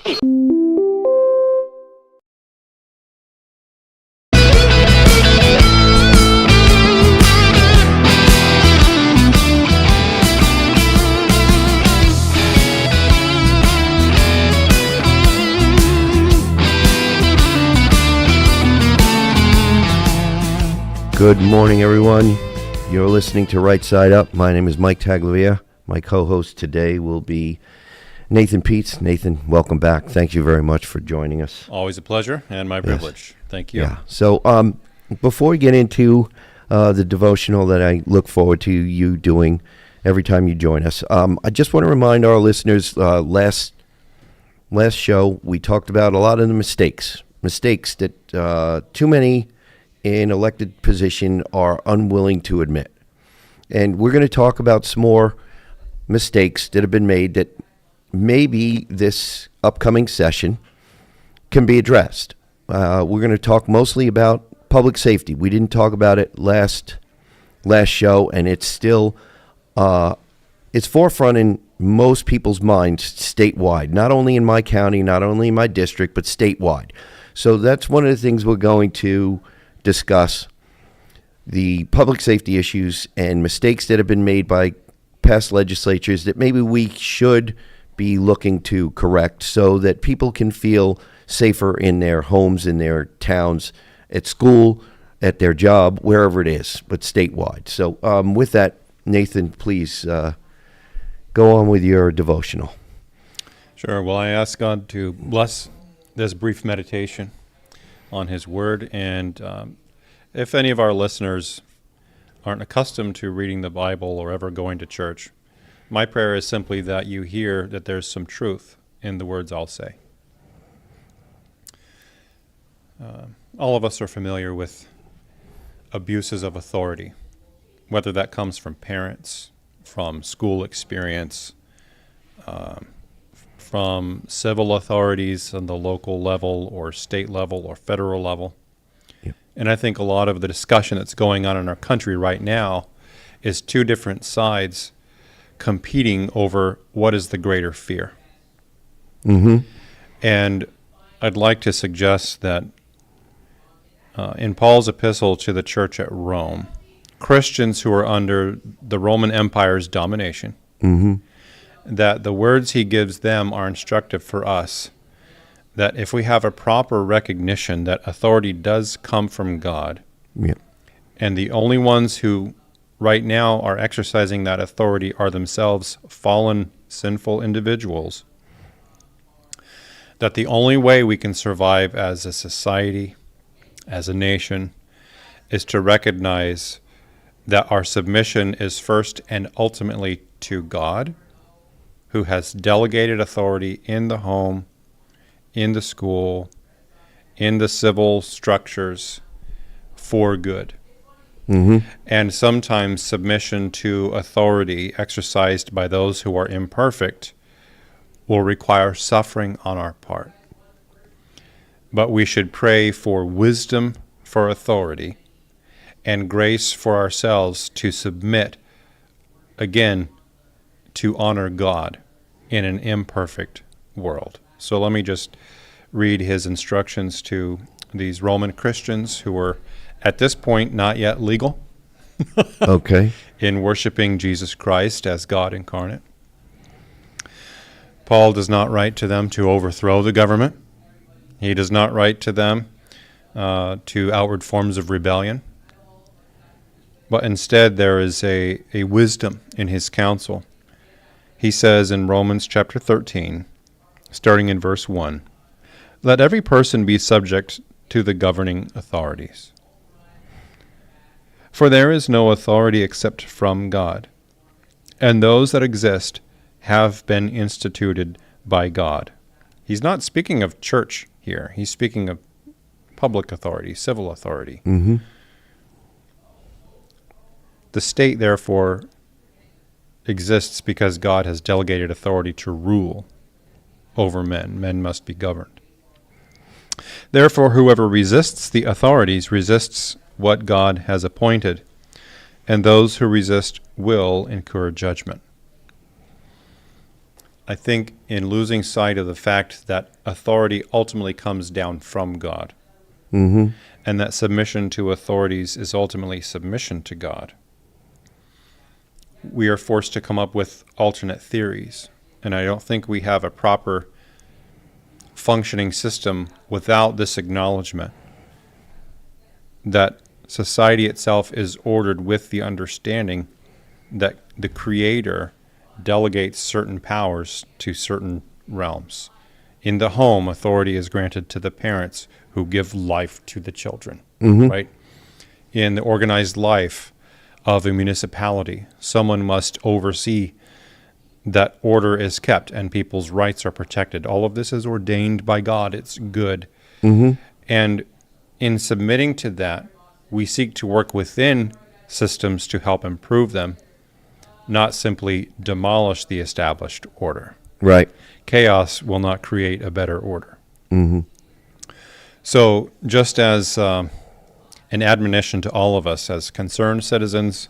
Good morning, everyone. You're listening to Right Side Up. My name is Mike Taglavia. My co-host today will be Nathan Peets. Nathan, welcome back. Thank you very much for joining us. Always a pleasure and my privilege. Yes. Thank you. Yeah. So before we get into the devotional that I look forward to you doing every time you join us, I just want to remind our listeners, last show we talked about a lot of the mistakes that too many in elected position are unwilling to admit. And we're going to talk about some more mistakes that have been made that maybe this upcoming session can be addressed. We're going to talk mostly about public safety. We didn't talk about it last show, and it's still it's forefront in most people's minds statewide, not only in my county, not only in my district, but statewide. So that's one of the things we're going to discuss, the public safety issues and mistakes that have been made by past legislatures that maybe we should be looking to correct so that people can feel safer in their homes, in their towns, at school, at their job, wherever it is, but statewide. So with that, Nathan, please go on with your devotional. Sure. Well, I ask God to bless this brief meditation on His Word, and if any of our listeners aren't accustomed to reading the Bible or ever going to church, my prayer is simply that you hear that there's some truth in the words I'll say. All of us are familiar with abuses of authority, whether that comes from parents, from school experience, from civil authorities on the local level or state level or federal level. Yep. And I think a lot of the discussion that's going on in our country right now is two different sides competing over what is the greater fear. Mm-hmm. And I'd like to suggest that in Paul's epistle to the church at Rome, Christians who are under the Roman Empire's domination, mm-hmm. that the words he gives them are instructive for us, that if we have a proper recognition that authority does come from God, yeah. and the only ones who right now are exercising that authority are themselves fallen, sinful individuals, that the only way we can survive as a society, as a nation, is to recognize that our submission is first and ultimately to God, who has delegated authority in the home, in the school, in the civil structures for good. Mm-hmm. And sometimes submission to authority exercised by those who are imperfect will require suffering on our part. But we should pray for wisdom for authority and grace for ourselves to submit, again, to honor God in an imperfect world. So let me just read his instructions to these Roman Christians who were at this point not yet legal okay. in worshiping Jesus Christ as God incarnate. Paul does not write to them to overthrow the government. He does not write to them to outward forms of rebellion. But instead there is a wisdom in his counsel. He says in Romans chapter 13, starting in verse 1, "Let every person be subject to the governing authorities. For there is no authority except from God, and those that exist have been instituted by God." He's not speaking of church here. He's speaking of public authority, civil authority. Mm-hmm. The state, therefore, exists because God has delegated authority to rule over men. Men must be governed. Therefore, whoever resists the authorities resists what God has appointed, and those who resist will incur judgment. I think in losing sight of the fact that authority ultimately comes down from God, and that submission to authorities is ultimately submission to God, we are forced to come up with alternate theories. And I don't think we have a proper functioning system without this acknowledgement that society itself is ordered with the understanding that the Creator delegates certain powers to certain realms. In the home, authority is granted to the parents who give life to the children, right? In the organized life of a municipality, someone must oversee that order is kept and people's rights are protected. All of this is ordained by God. It's good. And in submitting to that, we seek to work within systems to help improve them, not simply demolish the established order. Right. Chaos will not create a better order. So just as an admonition to all of us as concerned citizens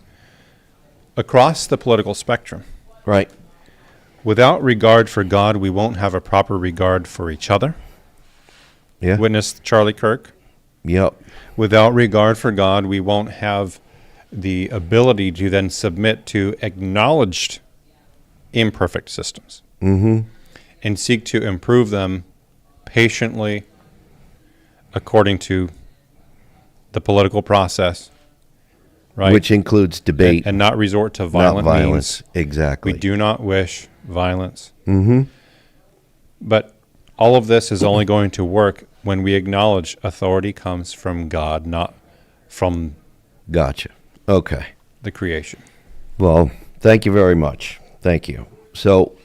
across the political spectrum, Right. without regard for God, we won't have a proper regard for each other. Yeah. Witness Charlie Kirk. Yep. Without regard for God, we won't have the ability to then submit to acknowledged imperfect systems and seek to improve them patiently according to the political process, right? Which includes debate, and not resort to not violent violence. means. Exactly. We do not wish violence. But all of this is only going to work when we acknowledge authority comes from God, not from Gotcha. Okay. the creation. Well, thank you very much. Thank you. So,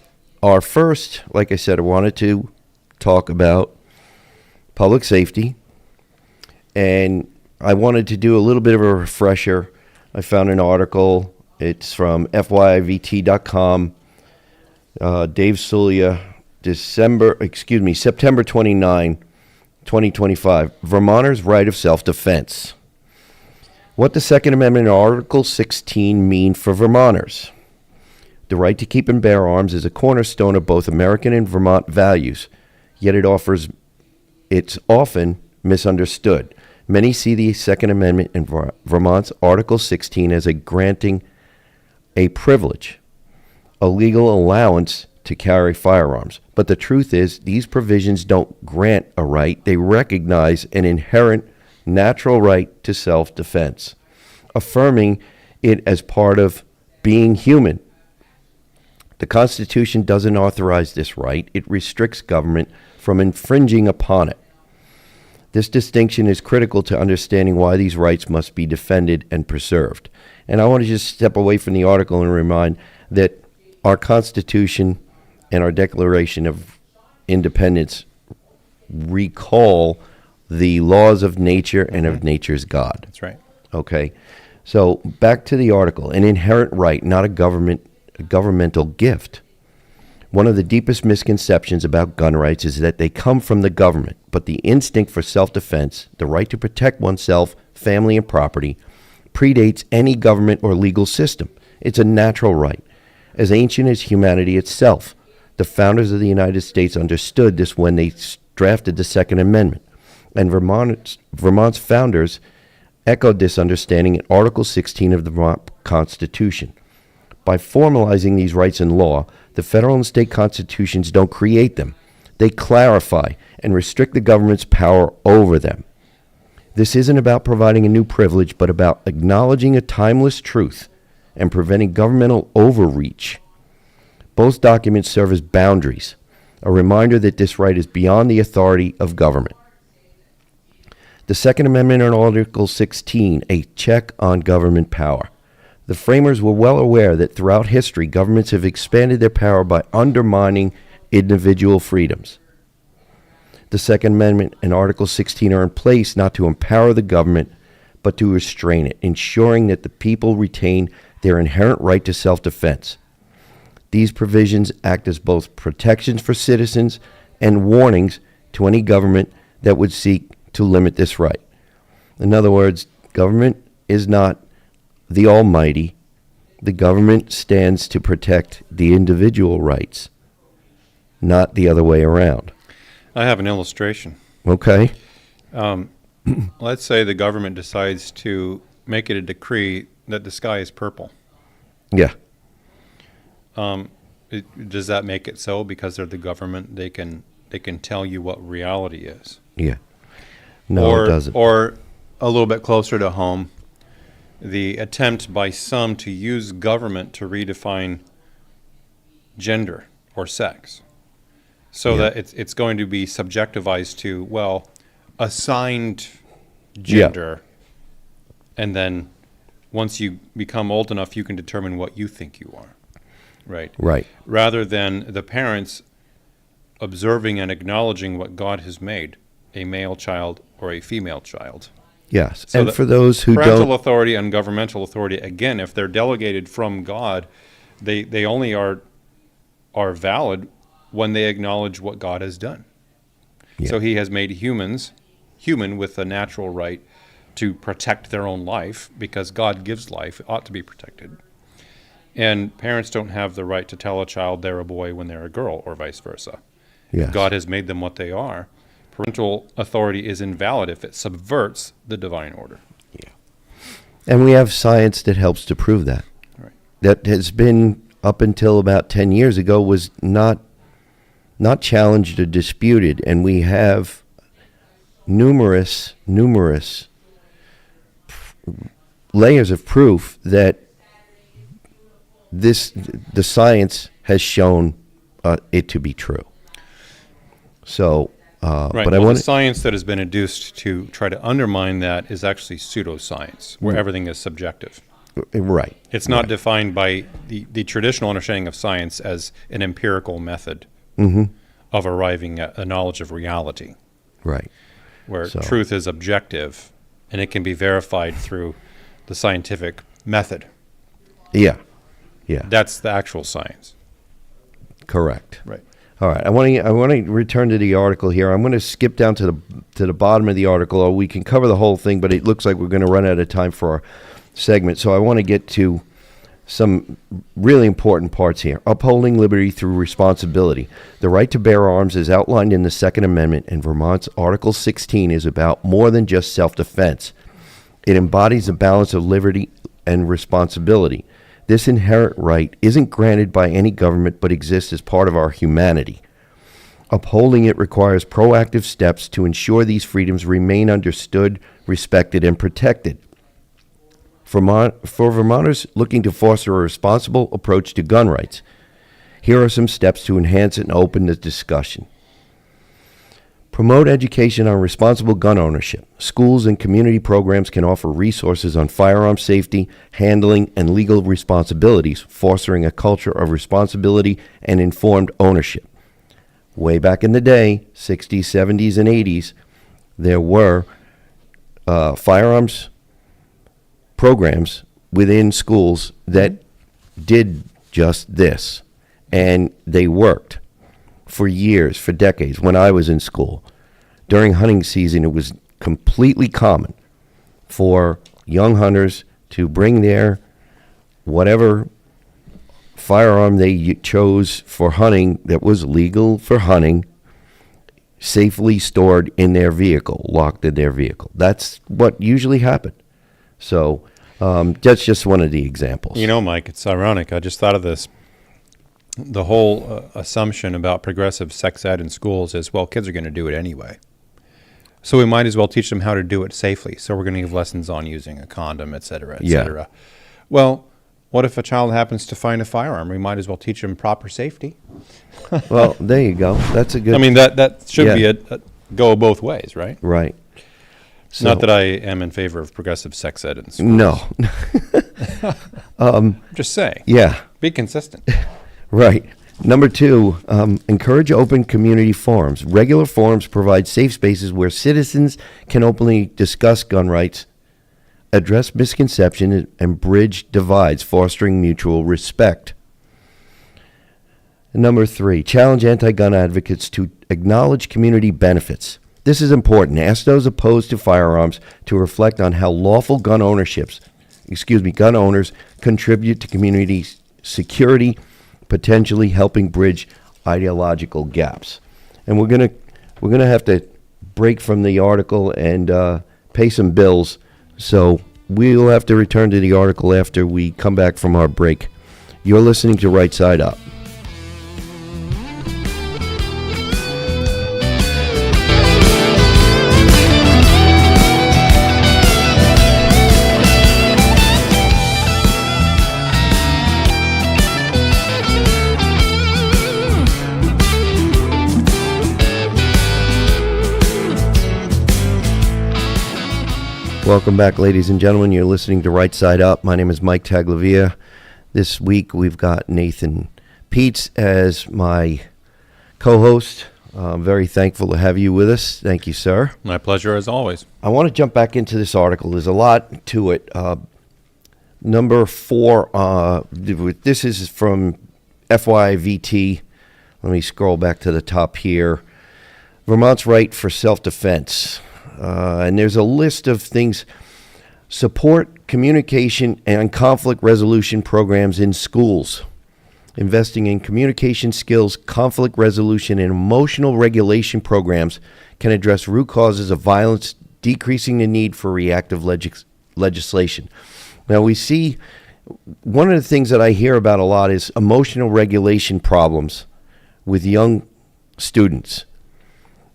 our first, like I said, I wanted to talk about public safety, and I wanted to do a little bit of a refresher. I found an article. It's from FYIVT.com. Dave Sulia, September 29, 2025. Vermonters' right of self-defense. What the Second Amendment and Article 16 mean for Vermonters. The right to keep and bear arms is a cornerstone of both American and Vermont values, yet it's often misunderstood. Many see the Second Amendment and Vermont's Article 16 as a granting a privilege, a legal allowance to carry firearms. But the truth is, these provisions don't grant a right, they recognize an inherent natural right to self-defense, affirming it as part of being human. The Constitution doesn't authorize this right. It restricts government from infringing upon it. This distinction is critical to understanding why these rights must be defended and preserved. And I want to just step away from the article and remind that our Constitution and our Declaration of Independence recall the laws of nature and of nature's God. That's right. Okay? So back to the article. An inherent right, not a governmental gift. One of the deepest misconceptions about gun rights is that they come from the government, but the instinct for self-defense, the right to protect oneself, family, and property, predates any government or legal system. It's a natural right, as ancient as humanity itself. The founders of the United States understood this when they drafted the Second Amendment, and Vermont's founders echoed this understanding in Article 16 of the Vermont Constitution. By formalizing these rights in law, the federal and state constitutions don't create them. They clarify and restrict the government's power over them. This isn't about providing a new privilege, but about acknowledging a timeless truth and preventing governmental overreach. Both documents serve as boundaries, a reminder that this right is beyond the authority of government. The Second Amendment and Article 16, a check on government power. The framers were well aware that throughout history, governments have expanded their power by undermining individual freedoms. The Second Amendment and Article 16 are in place not to empower the government, but to restrain it, ensuring that the people retain their inherent right to self-defense. These provisions act as both protections for citizens and warnings to any government that would seek to limit this right. In other words, government is not the almighty. The government stands to protect the individual rights not the other way around. I have an illustration. Okay. Let's say the government decides to make it a decree that the sky is purple. Yeah. Does that make it so? Because they're the government, they can tell you what reality is. Yeah. No, it doesn't. Or a little bit closer to home, the attempt by some to use government to redefine gender or sex, so Yeah. that it's going to be subjectivized to, well, assigned gender, and then once you become old enough, you can determine what you think you are, right? Right. Rather than the parents observing and acknowledging what God has made, a male child or a female child. Yes. So and that for those who parental don't, authority and governmental authority, again, if they're delegated from God, they only are valid when they acknowledge what God has done. Yeah. So he has made humans human with a natural right to protect their own life, because God gives life, it ought to be protected. And parents don't have the right to tell a child they're a boy when they're a girl, or vice versa. yes. God has made them what they are. Parental authority is invalid if it subverts the divine order. And we have science that helps to prove that. Right. That has been, up until about 10 years ago, was not challenged or disputed. And we have numerous layers of proof that the science has shown it to be true. So, Right. but Well, I want the science that has been adduced to try to undermine that is actually pseudoscience, where everything is subjective. right. It's not defined by the traditional understanding of science as an empirical method of arriving at a knowledge of reality, Right. where So- truth is objective and it can be verified through the scientific method. Yeah. Yeah. That's the actual science. Correct. Right. All right. I want to return to the article here. I'm going to skip down to the bottom of the article. Or we can cover the whole thing, but it looks like we're going to run out of time for our segment. So I want to get to some really important parts here. Upholding liberty through responsibility. The right to bear arms is outlined in the Second Amendment, and Vermont's Article 16 is about more than just self-defense. It embodies a balance of liberty and responsibility. This inherent right isn't granted by any government but exists as part of our humanity. Upholding it requires proactive steps to ensure these freedoms remain understood, respected, and protected. For Vermonters looking to foster a responsible approach to gun rights, here are some steps to enhance and open the discussion. Promote education on responsible gun ownership. Schools and community programs can offer resources on firearm safety, handling, and legal responsibilities, fostering a culture of responsibility and informed ownership. Way back in the day, 60s, 70s, and 80s, there were firearms programs within schools that did just this, and they worked for years, for decades. When I was in school, during hunting season, it was completely common for young hunters to bring their whatever firearm they chose for hunting that was legal for hunting, safely stored in their vehicle, locked in their vehicle. That's what usually happened. So that's just one of the examples. You know, Mike, it's ironic. I just thought of this. The whole assumption about progressive sex ed in schools is, well, kids are going to do it anyway. So we might as well teach them how to do it safely. So we're going to give lessons on using a condom, et cetera, et cetera. Well, what if a child happens to find a firearm? We might as well teach them proper safety. Well, there you go. That's a good. I mean, that should Yeah. be a go both ways, right? right. So, Not that I am in favor of progressive sex ed in schools. No. Just saying. Yeah. Be consistent. Right. Number 2, encourage open community forums. Regular forums provide safe spaces where citizens can openly discuss gun rights, address misconceptions, and bridge divides, fostering mutual respect. Number 3, challenge anti-gun advocates to acknowledge community benefits. This is important. Ask those opposed to firearms to reflect on how lawful gun owners contribute to community security, potentially helping bridge ideological gaps. And we're gonna have to break from the article and pay some bills. So we'll have to return to the article after we come back from our break. You're listening to Right Side Up. Welcome back, ladies and gentlemen. You're listening to Right Side Up. My name is Mike Taglavia. This week we've got Nathan Peets as my co-host. I'm very thankful to have you with us. Thank you, sir. My pleasure, as always. I want to jump back into this article. There's a lot to it. Number 4, this is from FYVT. Let me scroll back to the top here. Vermont's right for self-defense. And there's a list of things: support communication and conflict resolution programs in schools, investing in communication skills, conflict resolution, and emotional regulation programs can address root causes of violence, decreasing the need for reactive legislation. Now, we see one of the things that I hear about a lot is emotional regulation problems with young students.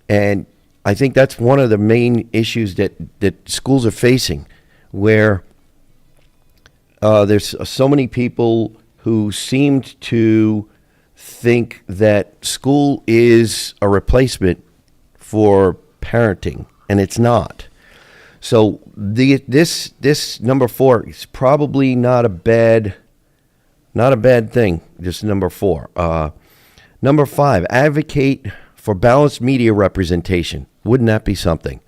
And I think that's one of the main issues that schools are facing, where there's so many people who seemed to think that school is a replacement for parenting, and it's not. So this number 4 is probably not a bad thing. Just number 4. Number 5, advocate for balanced media representation. Wouldn't that be something?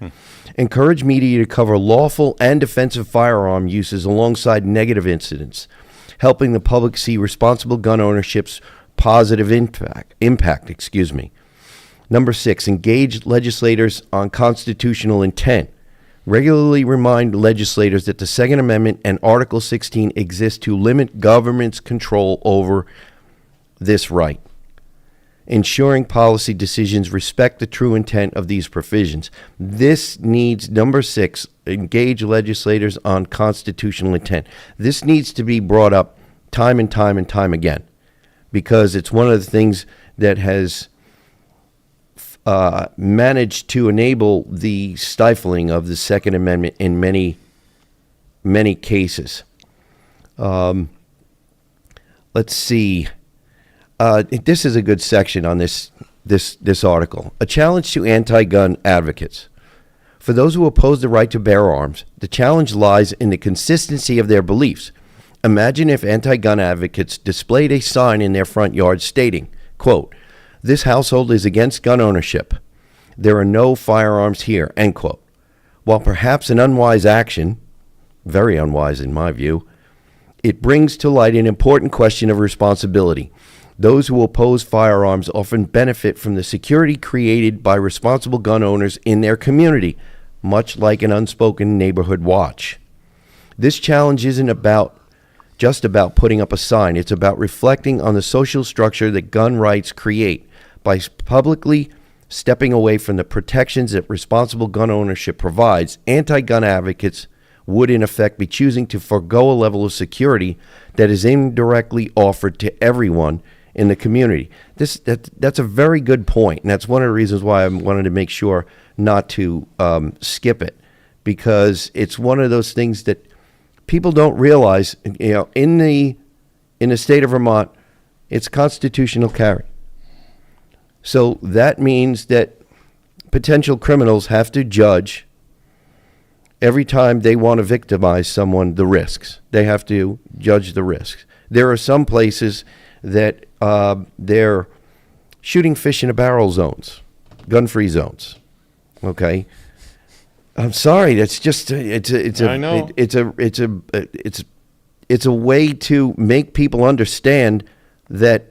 Encourage media to cover lawful and defensive firearm uses alongside negative incidents, helping the public see responsible gun ownership's positive impact. Number 6, engage legislators on constitutional intent. Regularly remind legislators that the Second Amendment and Article 16 exist to limit government's control over this right. Ensuring policy decisions respect the true intent of these provisions. This needs, number 6, engage legislators on constitutional intent. This needs to be brought up time and time and time again, because it's one of the things that has managed to enable the stifling of the Second Amendment in many, many cases. Let's see. This is a good section on this article. A challenge to anti-gun advocates. For those who oppose the right to bear arms, the challenge lies in the consistency of their beliefs. Imagine if anti-gun advocates displayed a sign in their front yard stating, quote, "This household is against gun ownership. There are no firearms here," end quote. While perhaps an unwise action, very unwise in my view, it brings to light an important question of responsibility. Those who oppose firearms often benefit from the security created by responsible gun owners in their community, much like an unspoken neighborhood watch. This challenge isn't just about putting up a sign. It's about reflecting on the social structure that gun rights create by publicly stepping away from the protections that responsible gun ownership provides. Anti-gun advocates would in effect be choosing to forego a level of security that is indirectly offered to everyone in the community. That's a very good point, and that's one of the reasons why I wanted to make sure not to skip it, because it's one of those things that people don't realize. In the state of Vermont, it's constitutional carry. So that means that potential criminals have to judge every time they want to victimize someone the risks. They have to judge the risks. There are some places that they're shooting fish in a barrel zones, gun-free zones. Okay, I'm sorry. That's just it's a way to make people understand that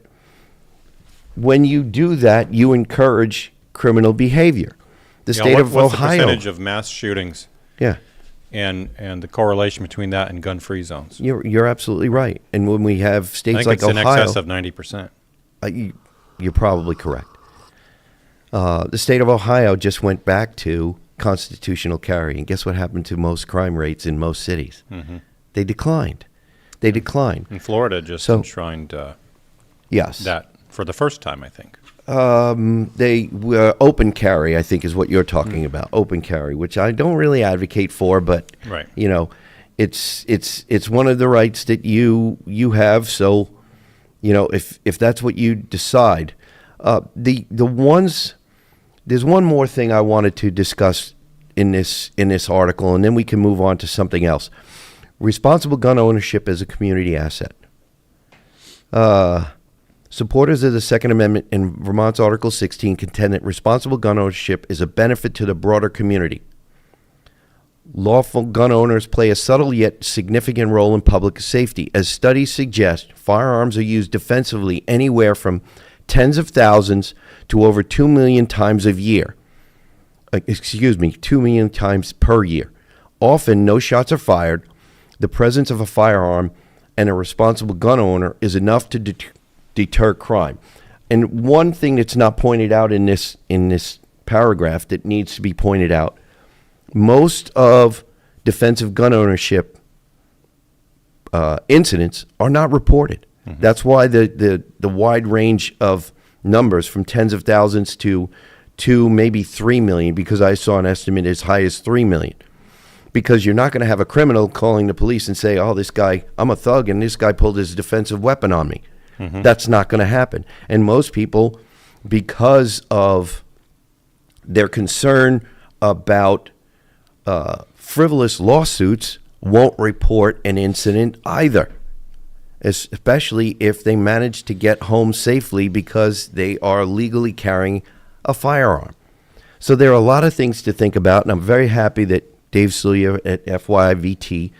when you do that, you encourage criminal behavior. The state of what's Ohio. the percentage of mass shootings? Yeah. And the correlation between that and gun-free zones? You're absolutely right. And when we have I states think like it's in Ohio, excess of 90%. you're probably correct. The state of Ohio just went back to constitutional carry, and guess what happened to most crime rates in most cities? They declined. And Florida just So- enshrined Yes. that for the first time, I think. They open carry, I think, is what you're talking about. Open carry, which I don't really advocate for, but Right. you know, it's one of the rights that you have. So, you know, if that's what you decide, the ones. There's one more thing I wanted to discuss in this article, and then we can move on to something else. Responsible gun ownership as a community asset. Supporters of the Second Amendment in Vermont's Article 16 contend that responsible gun ownership is a benefit to the broader community. Lawful gun owners play a subtle yet significant role in public safety. As studies suggest, firearms are used defensively anywhere from tens of thousands to over 2 million times a year. 2 million times per year. Often, no shots are fired. The presence of a firearm and a responsible gun owner is enough to deter crime. And one thing that's not pointed out in this paragraph that needs to be pointed out, most of defensive gun ownership incidents are not reported. That's why the wide range of numbers from tens of thousands to maybe 3 million, because I saw an estimate as high as 3 million. Because you're not going to have a criminal calling the police and say, oh, this guy, I'm a thug, and this guy pulled his defensive weapon on me. That's not going to happen. And most people, because of their concern about frivolous lawsuits, won't report an incident either, especially if they manage to get home safely because they are legally carrying a firearm. So there are a lot of things to think about, and I'm very happy that Dave Celia at FYVT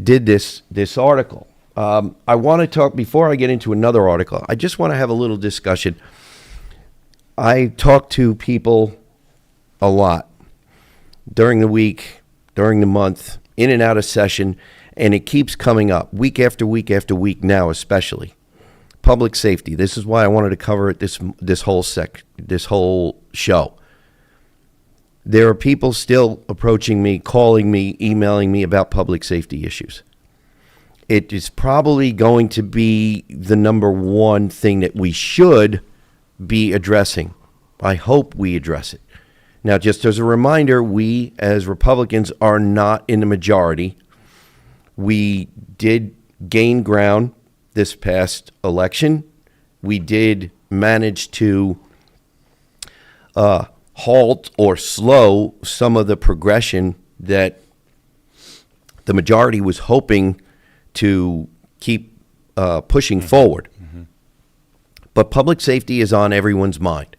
did this article. I want to talk, before I get into another article, I just want to have a little discussion. I talk to people a lot during the week, during the month, in and out of session, and it keeps coming up week after week after week now, especially. Public safety. This is why I wanted to cover it this whole show. There are people still approaching me, calling me, emailing me about public safety issues. It is probably going to be the number one thing that we should be addressing. I hope we address it. Now, just as a reminder, we as Republicans are not in the majority. We did gain ground this past election. We did manage to halt or slow some of the progression that the majority was hoping to keep pushing forward. But public safety is on everyone's mind.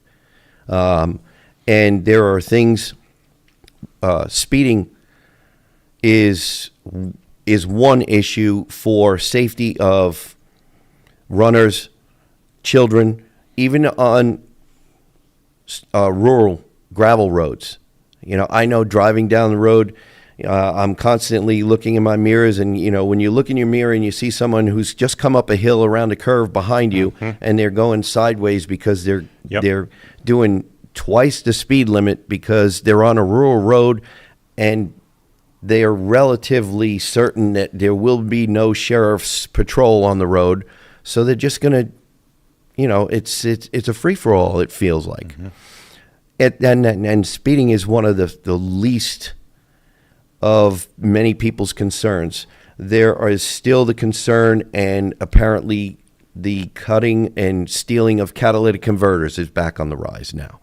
And there are things, speeding is one issue for safety of runners, children, even on rural gravel roads. You know, I know driving down the road, I'm constantly looking in my mirrors, and you know, when you look in your mirror and you see someone who's just come up a hill around a curve behind you, and they're going sideways because they're doing twice the speed limit because they're on a rural road, and they are relatively certain that there will be no sheriff's patrol on the road, so they're just going to, you know, it's a free-for-all, it feels like. And speeding is one of the least of many people's concerns. There is still the concern, and apparently the cutting and stealing of catalytic converters is back on the rise now.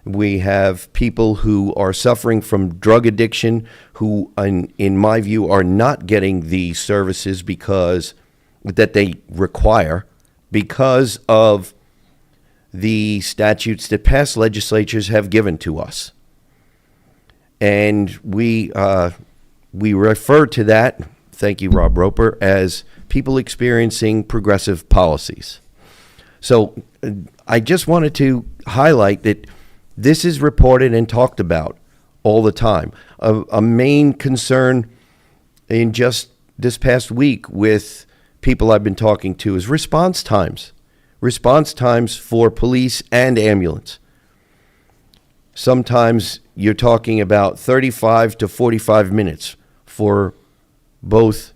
We have people who are suffering from drug addiction who, in my view, are not getting the services that they require because of the statutes that past legislatures have given to us. And we refer to that, thank you, Rob Roper, as people experiencing progressive policies. So I just wanted to highlight that this is reported and talked about all the time. A main concern in just this past week with people I've been talking to is response times. response times for police and ambulance. Sometimes you're talking about 35 to 45 minutes for both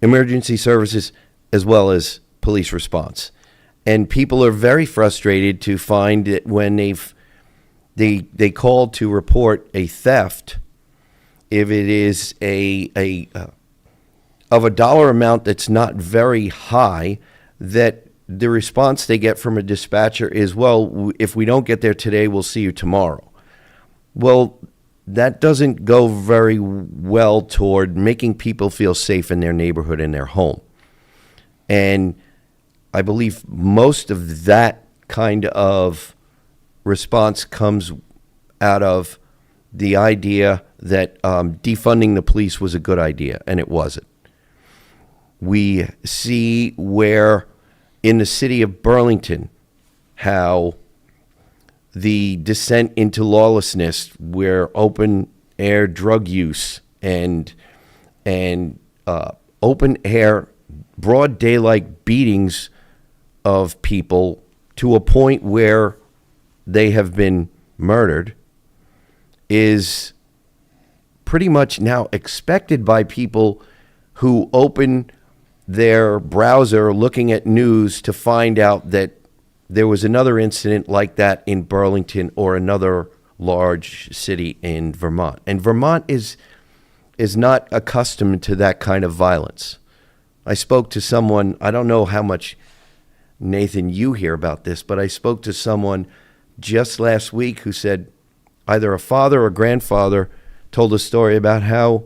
emergency services as well as police response. And people are very frustrated to find that when they call to report a theft, if it is of a dollar amount that's not very high, that the response they get from a dispatcher is, well, if we don't get there today, we'll see you tomorrow. Well, that doesn't go very well toward making people feel safe in their neighborhood and their home. And I believe most of that kind of response comes out of the idea that defunding the police was a good idea, and it wasn't. We see where in the city of Burlington, how the descent into lawlessness, where open air drug use and open air broad daylight beatings of people to a point where they have been murdered, is pretty much now expected by people who open their browser looking at news to find out that there was another incident like that in Burlington or another large city in Vermont. And Vermont is not accustomed to that kind of violence. I spoke to someone, I don't know how much, Nathan, you hear about this, but I spoke to someone just last week who said either a father or grandfather told a story about how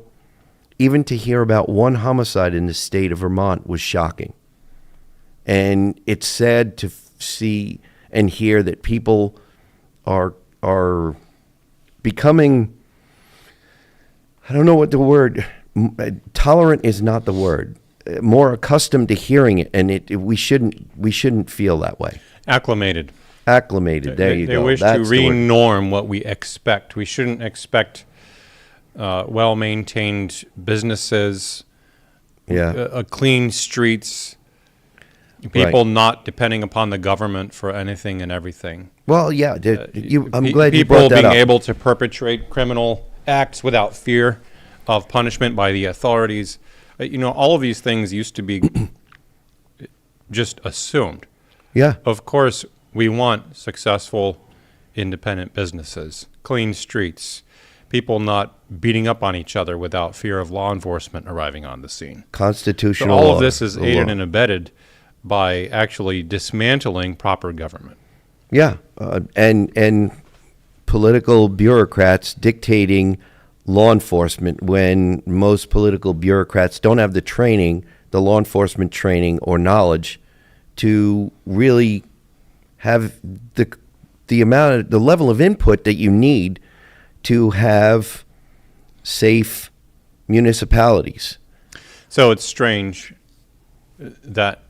even to hear about one homicide in the state of Vermont was shocking. And it's sad to see and hear that people are becoming, I don't know what the word, tolerant is not the word, more accustomed to hearing it, and we shouldn't feel that way. Acclimated. There you go. They wish That's to the word. re-norm what we expect. We shouldn't expect well-maintained businesses, clean streets, people not depending upon the government for anything and everything. Well, yeah, I'm glad you brought People that being up. able to perpetrate criminal acts without fear of punishment by the authorities. All of these things used to be just assumed. Yeah, Of course, we want successful, independent businesses, clean streets, people not beating up on each other without fear of law enforcement arriving on the scene. So constitutional all law, of this is the aided law. and abetted by actually dismantling proper government. Yeah, and political bureaucrats dictating law enforcement when most political bureaucrats don't have the training, the law enforcement training or knowledge to really have the level of input that you need to have safe municipalities. So it's strange that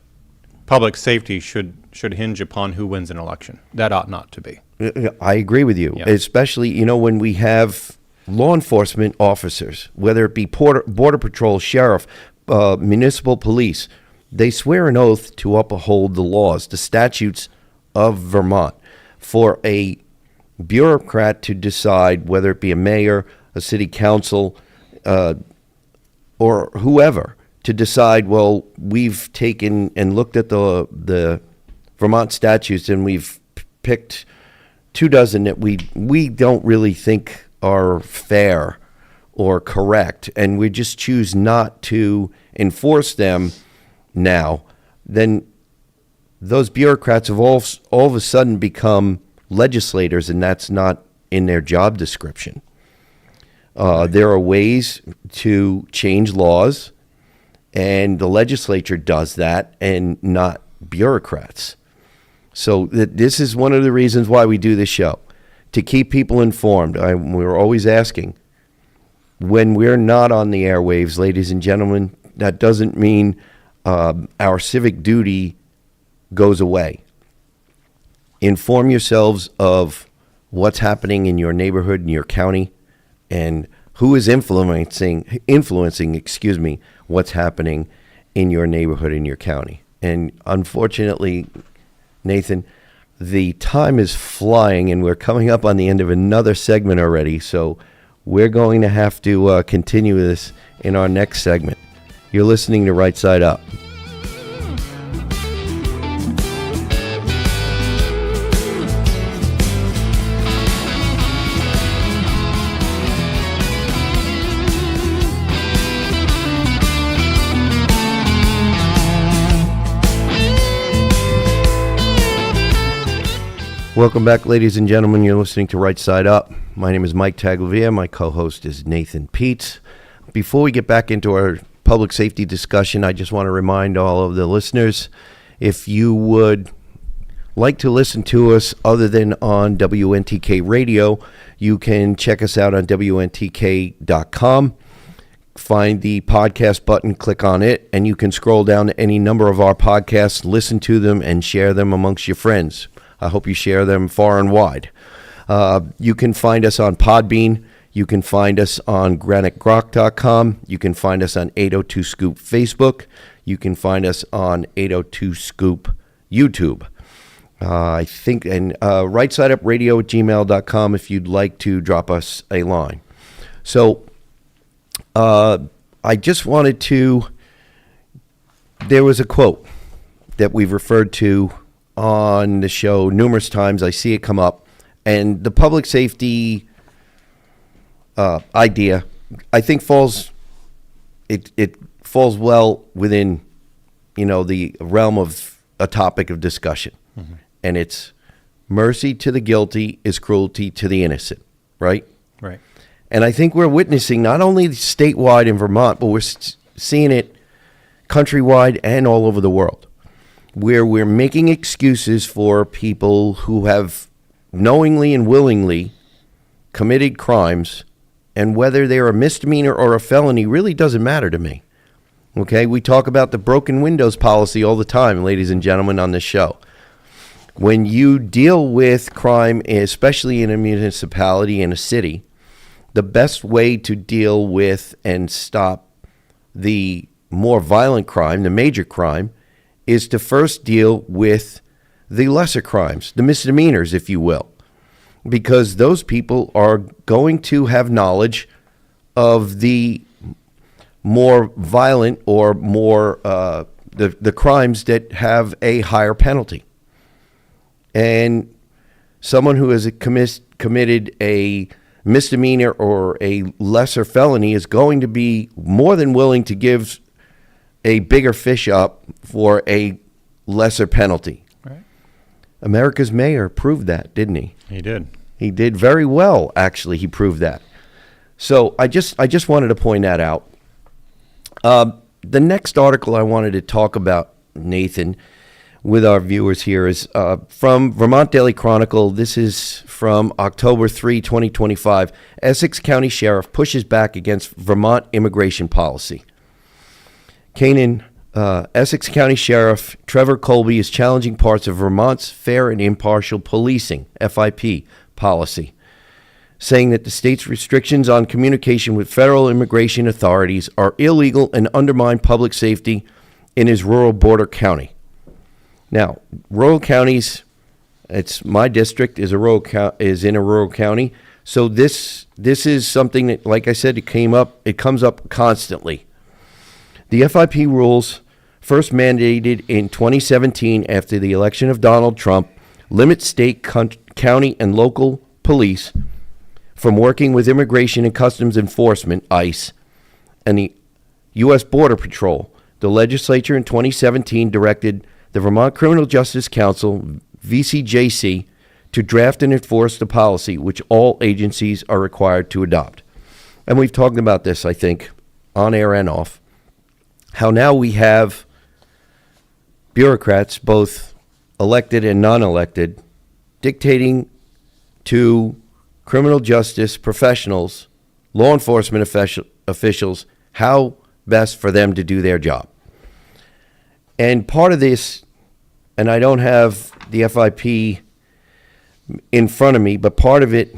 public safety should hinge upon who wins an election. That ought not to be. I agree with you, Yeah. especially, when we have law enforcement officers, whether it be Border Patrol, sheriff, municipal police, they swear an oath to uphold the laws, the statutes of Vermont. For a bureaucrat to decide, whether it be a mayor, a city council, or whoever, to decide, well, we've taken and looked at the Vermont statutes and we've picked 24 that we don't really think are fair or correct, and we just choose not to enforce them now, then those bureaucrats have all of a sudden become legislators, and that's not in their job description. There are ways to change laws, and the legislature does that, and not bureaucrats. So this is one of the reasons why we do this show, to keep people informed. We're always asking, when we're not on the airwaves, ladies and gentlemen, that doesn't mean our civic duty goes away. Inform yourselves of what's happening in your neighborhood, in your county, and who is influencing, what's happening in your neighborhood, in your county. And unfortunately, Nathan, the time is flying, and we're coming up on the end of another segment already. So we're going to have to continue this in our next segment. You're listening to Right Side Up. Welcome back, ladies and gentlemen. You're listening to Right Side Up. My name is Mike Taglavia. My co-host is Nathan Peets. Before we get back into our public safety discussion, I just want to remind all of the listeners, if you would like to listen to us other than on WNTK Radio, you can check us out on WNTK.com. Find the podcast button, click on it, and you can scroll down to any number of our podcasts, listen to them, and share them amongst your friends. I hope you share them far and wide. You can find us on Podbean. You can find us on granitegrok.com. You can find us on 802 Scoop Facebook. You can find us on 802 Scoop YouTube. I think, and rightsideUpradio@gmail.com if you'd like to drop us a line. So I just wanted to, there was a quote that we've referred to on the show numerous times. I see it come up, and the public safety idea, I think it falls well within, the realm of a topic of discussion. Mm-hmm. And it's mercy to the guilty is cruelty to the innocent, right? Right. And I think we're witnessing not only statewide in Vermont, but we're seeing it countrywide and all over the world, where we're making excuses for people who have knowingly and willingly committed crimes, and whether they're a misdemeanor or a felony really doesn't matter to me. Okay, we talk about the broken windows policy all the time, ladies and gentlemen, on this show. When you deal with crime, especially in a municipality, in a city, the best way to deal with and stop the more violent crime, the major crime, is to first deal with the lesser crimes, the misdemeanors, if you will, because those people are going to have knowledge of the more violent or more the crimes that have a higher penalty. And someone who has committed a misdemeanor or a lesser felony is going to be more than willing to give a bigger fish up for a lesser penalty. Right. America's mayor proved that, didn't he? He did. He did very well, actually. He proved that. So I just wanted to point that out. The next article I wanted to talk about, Nathan, with our viewers here is from Vermont Daily Chronicle. This is from October 3, 2025. Essex County Sheriff pushes back against Vermont immigration policy. Canaan, Essex County Sheriff Trevor Colby is challenging parts of Vermont's fair and impartial policing, FIP, policy, saying that the state's restrictions on communication with federal immigration authorities are illegal and undermine public safety in his rural border county. Now, rural counties, it's my district is in a rural county, so this is something that, like I said, it comes up constantly. The FIP rules, first mandated in 2017 after the election of Donald Trump, limit state, county, and local police from working with Immigration and Customs Enforcement, ICE, and the U.S. Border Patrol. The legislature in 2017 directed the Vermont Criminal Justice Council, VCJC, to draft and enforce the policy, which all agencies are required to adopt. And we've talked about this, I think, on air and off, how now we have bureaucrats, both elected and non-elected, dictating to criminal justice professionals, law enforcement officials, how best for them to do their job. And part of this, and I don't have the FIP in front of me, but part of it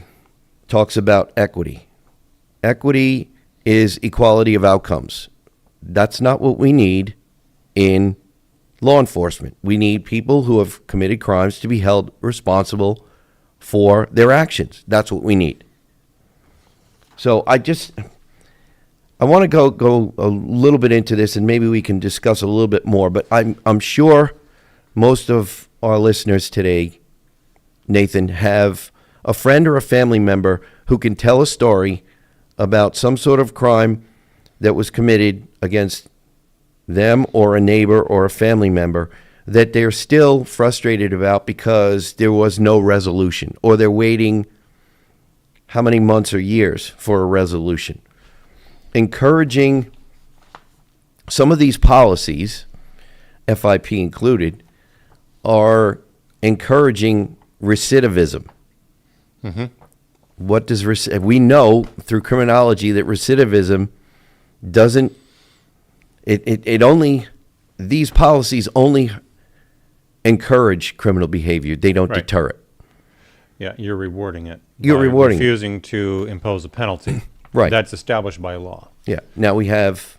talks about equity. Equity is equality of outcomes. That's not what we need in law enforcement. We need people who have committed crimes to be held responsible for their actions. That's what we need. So I want to go a little bit into this, and maybe we can discuss a little bit more. But I'm sure most of our listeners today, Nathan, have a friend or a family member who can tell a story about some sort of crime that was committed against them or a neighbor or a family member that they're still frustrated about because there was no resolution, or they're waiting how many months or years for a resolution. Encouraging some of these policies, FIP included, are encouraging recidivism. What does we know through criminology that recidivism doesn't, it only, these policies only encourage criminal behavior. They don't Right. deter it. Yeah, you're rewarding it. You're by rewarding it. refusing to impose a penalty. Right. That's established by law. Yeah. Now we have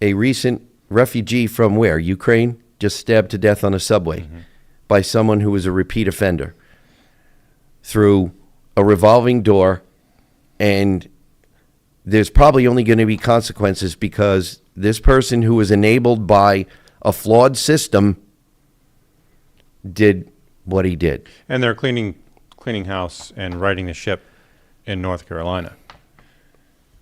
a recent refugee from where? Ukraine, just stabbed to death on a subway by someone who was a repeat offender through a revolving door, and there's probably only going to be consequences because this person who was enabled by a flawed system did what he did. And they're cleaning house and righting the ship in North Carolina.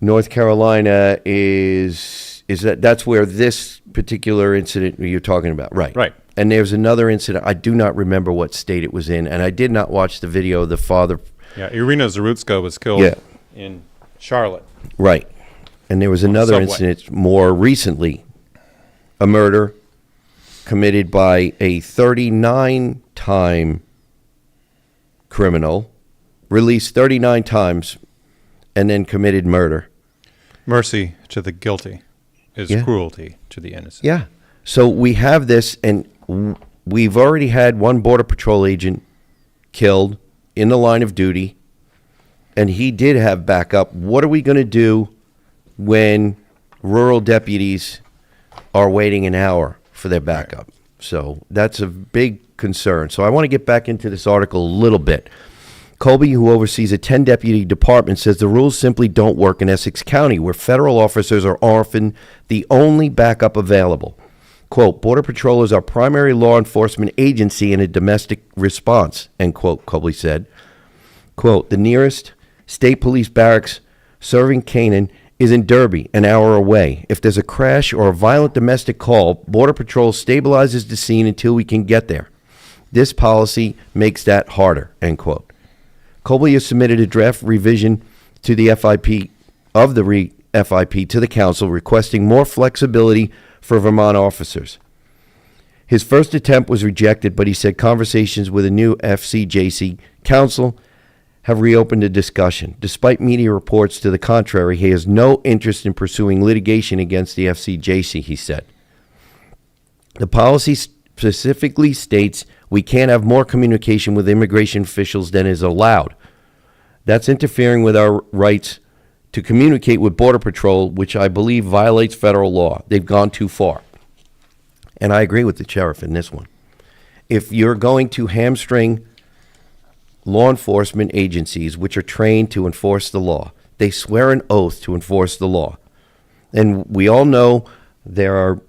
North Carolina that's where this particular incident you're talking about, right? Right. And there's another incident. I do not remember what state it was in, and I did not watch the video of the father. Yeah, Irina Zarutska was killed Yeah. in Charlotte. Right. And there was another subway. incident more recently, a murder committed by a 39-time criminal, released 39 times, and then committed murder. Mercy to the guilty is Yeah. cruelty to the innocent. Yeah. So we have this, and we've already had one Border Patrol agent killed in the line of duty, and he did have backup. What are we going to do when rural deputies are waiting an hour for their backup? So that's a big concern. So I want to get back into this article a little bit. Colby, who oversees a 10-deputy department, says the rules simply don't work in Essex County, where federal officers are often the only backup available. Quote, Border Patrol is our primary law enforcement agency in a domestic response, end quote, Colby said. Quote, the nearest state police barracks serving Canaan is in Derby, an hour away. If there's a crash or a violent domestic call, Border Patrol stabilizes the scene until we can get there. This policy makes that harder, end quote. Colby has submitted a draft revision to the FIP FIP to the council, requesting more flexibility for Vermont officers. His first attempt was rejected, but he said conversations with a new FCJC council have reopened a discussion. Despite media reports to the contrary, he has no interest in pursuing litigation against the FCJC, he said. The policy specifically states we can't have more communication with immigration officials than is allowed. That's interfering with our rights to communicate with Border Patrol, which I believe violates federal law. They've gone too far. And I agree with the sheriff in this one. If you're going to hamstring law enforcement agencies, which are trained to enforce the law, they swear an oath to enforce the law. And we all know there are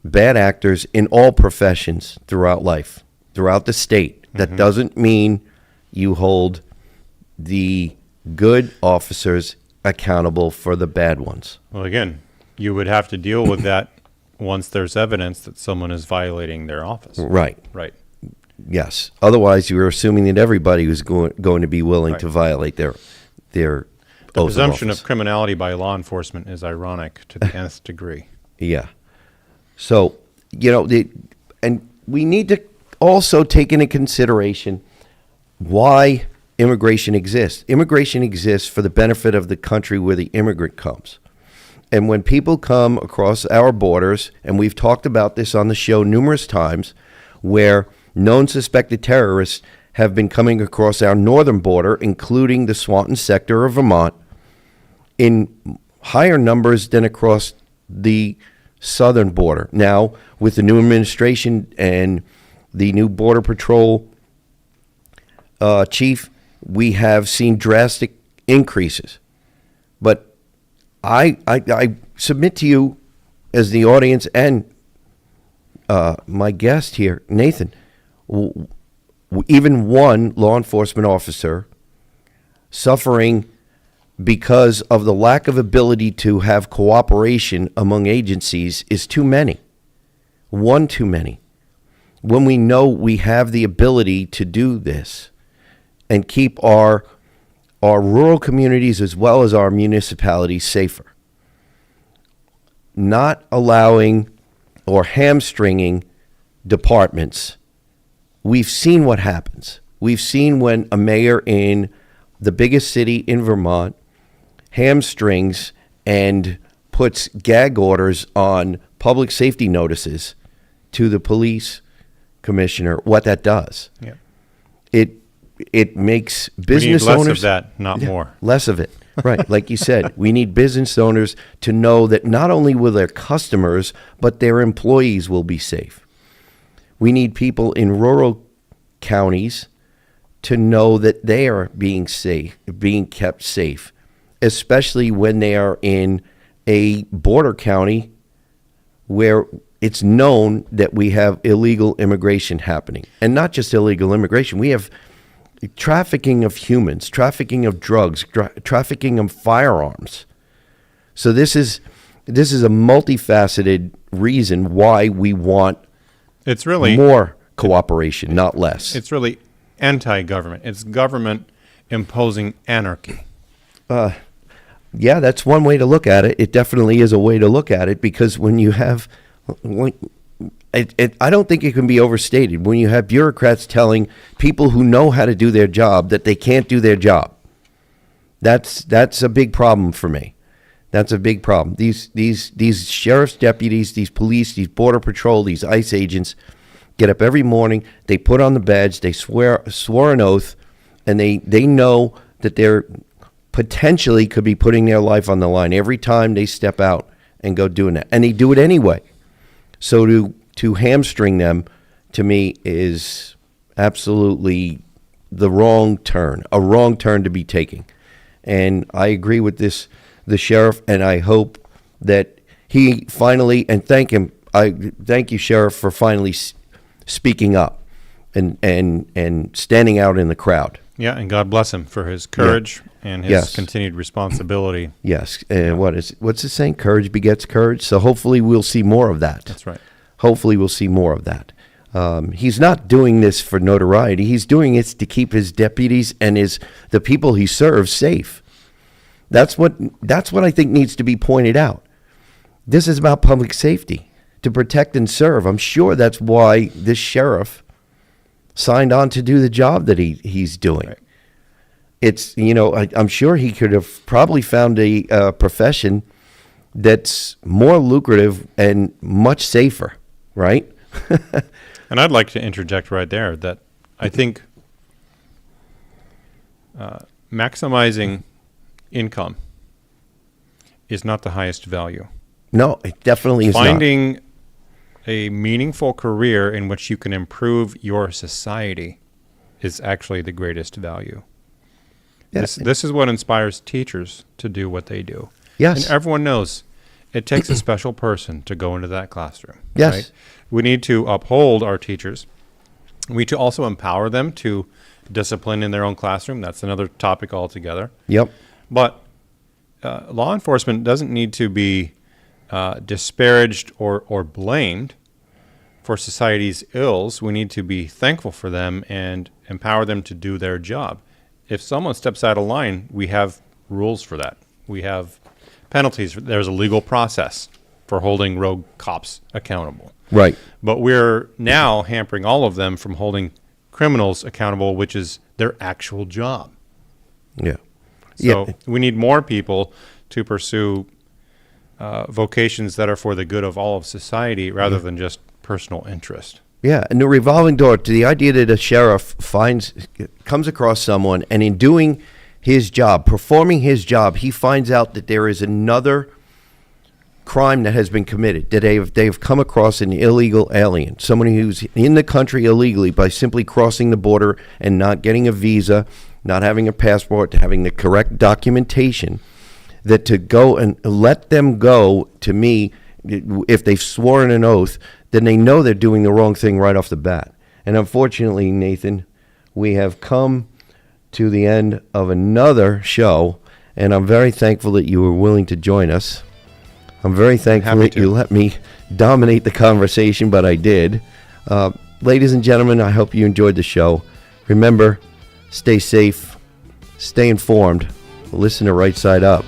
bad actors in all professions throughout life, throughout the state. That doesn't mean you hold the good officers accountable for the bad ones. Well, again, you would have to deal with that once there's evidence that someone is violating their office. Right. Right. Yes. Otherwise, you're assuming that everybody was going to be willing Right. to violate their The oath presumption office. of criminality by law enforcement is ironic to the nth degree. Yeah. So, and we need to also take into consideration why immigration exists. Immigration exists for the benefit of the country where the immigrant comes. And when people come across our borders, and we've talked about this on the show numerous times, where known suspected terrorists have been coming across our northern border, including the Swanton sector of Vermont, in higher numbers than across the southern border. Now, with the new administration and the new Border Patrol chief, we have seen drastic increases. But I submit to you, as the audience and my guest here, Nathan, even one law enforcement officer suffering because of the lack of ability to have cooperation among agencies is too many. One too many. When we know we have the ability to do this and keep our rural communities as well as our municipalities safer. Not allowing or hamstringing departments. We've seen what happens. We've seen when a mayor in the biggest city in Vermont hamstrings and puts gag orders on public safety notices to the police commissioner, what that does. Yeah. It makes We need business less owners of that, not more. less of it. Right. Like you said, we need business owners to know that not only will their customers, but their employees will be safe. We need people in rural counties to know that they are being safe, being kept safe, especially when they are in a border county where it's known that we have illegal immigration happening. And not just illegal immigration, we have trafficking of humans, trafficking of drugs, trafficking of firearms. So this is a multifaceted reason why we want It's really more cooperation, not less. It's really anti-government. It's government imposing anarchy. Yeah, that's one way to look at it. It definitely is a way to look at it, because when you have, I don't think it can be overstated. When you have bureaucrats telling people who know how to do their job that they can't do their job, that's a big problem for me. That's a big problem. These sheriff's deputies, these police, these border patrol, these ICE agents get up every morning. They put on the badge. They swore an oath, and they know that they're potentially could be putting their life on the line every time they step out and go doing that, and they do it anyway. So to hamstring them, to me, is absolutely the wrong turn, a wrong turn to be taking. And I agree with the sheriff, and I hope that he finally, and thank you, Sheriff, for finally speaking up and standing out in the crowd. Yeah, and God bless him for his courage and his Yes. continued responsibility. Yes, and what's it saying? Courage begets courage. So hopefully we'll see more of that. That's right. Hopefully we'll see more of that. He's not doing this for notoriety. He's doing it to keep his deputies and the people he serves safe. That's what I think needs to be pointed out. This is about public safety, to protect and serve. I'm sure that's why this sheriff signed on to do the job that he's doing. Right. It's, I'm sure he could have probably found a profession that's more lucrative and much safer, right? And I'd like to interject right there that I think maximizing income is not the highest value. No, it definitely is not. Finding a meaningful career in which you can improve your society is actually the greatest value. Yeah. This is what inspires teachers to do what they do. Yes. And everyone knows it takes a special person to go into that classroom. Yes. Right? We need to uphold our teachers. We need to also empower them to discipline in their own classroom. That's another topic altogether. Yep. But law enforcement doesn't need to be disparaged or blamed for society's ills. We need to be thankful for them and empower them to do their job. If someone steps out of line, we have rules for that. We have penalties. There's a legal process for holding rogue cops accountable. Right. But we're now hampering all of them from holding criminals accountable, which is their actual job. Yeah. So we need more people to pursue vocations that are for the good of all of society rather than just personal interest. Yeah, and the revolving door, to the idea that a sheriff comes across someone, and in doing his job, performing his job, he finds out that there is another crime that has been committed, that they've come across an illegal alien, someone who's in the country illegally by simply crossing the border and not getting a visa, not having a passport, having the correct documentation, that to go and let them go, to me, if they've sworn an oath, then they know they're doing the wrong thing right off the bat. And unfortunately, Nathan, we have come to the end of another show, and I'm very thankful that you were willing to join us. I'm very thankful that you let me dominate the conversation, but I did. Ladies and gentlemen, I hope you enjoyed the show. Remember, stay safe, stay informed, listen to Right Side Up.